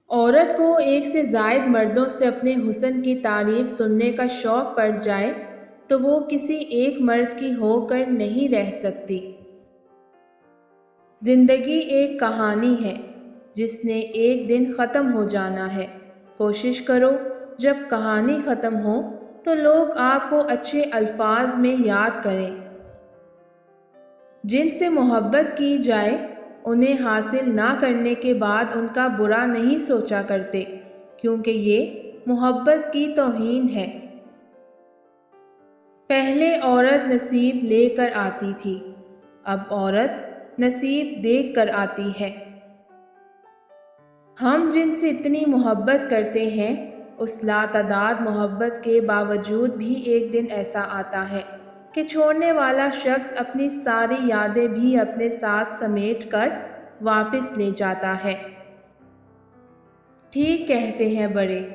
عورت کو ایک سے زائد مردوں سے اپنے حسن کی تعریف سننے کا شوق پڑ جائے تو وہ کسی ایک مرد کی ہو کر نہیں رہ سکتی۔ زندگی ایک کہانی ہے جس نے ایک دن ختم ہو جانا ہے۔ کوشش کرو جب کہانی ختم ہو تو لوگ آپ کو اچھے الفاظ میں یاد کریں۔ جن سے محبت کی جائے انہیں حاصل نہ کرنے کے بعد ان کا برا نہیں سوچا کرتے، کیونکہ یہ محبت کی توہین ہے۔ پہلے عورت نصیب لے کر آتی تھی، اب عورت نصیب دیکھ کر آتی ہے۔ ہم جن سے اتنی محبت کرتے ہیں اس لاتعداد محبت کے باوجود بھی ایک دن ایسا آتا ہے کہ چھوڑنے والا شخص اپنی ساری یادیں بھی اپنے ساتھ سمیٹ کر واپس لے جاتا ہے۔ ٹھیک کہتے ہیں بڑے،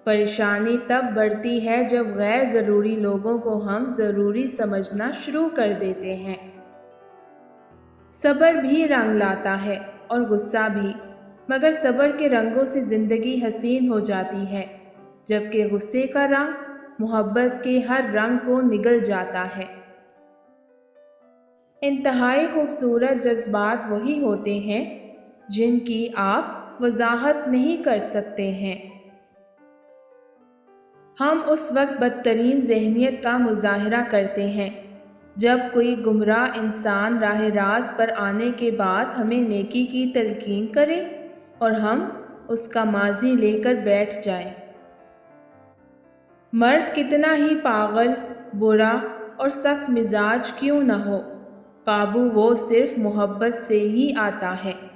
پریشانی تب بڑھتی ہے جب غیر ضروری لوگوں کو ہم ضروری سمجھنا شروع کر دیتے ہیں۔ صبر بھی رنگ لاتا ہے اور غصہ بھی، مگر صبر کے رنگوں سے زندگی حسین ہو جاتی ہے، جبکہ غصے کا رنگ محبت کے ہر رنگ کو نگل جاتا ہے۔ انتہائی خوبصورت جذبات وہی ہوتے ہیں جن کی آپ وضاحت نہیں کر سکتے ہیں۔ ہم اس وقت بدترین ذہنیت کا مظاہرہ کرتے ہیں جب کوئی گمراہ انسان راہ راست پر آنے کے بعد ہمیں نیکی کی تلقین کرے اور ہم اس کا ماضی لے کر بیٹھ جائیں۔ مرد کتنا ہی پاگل، برا اور سخت مزاج کیوں نہ ہو، قابو وہ صرف محبت سے ہی آتا ہے۔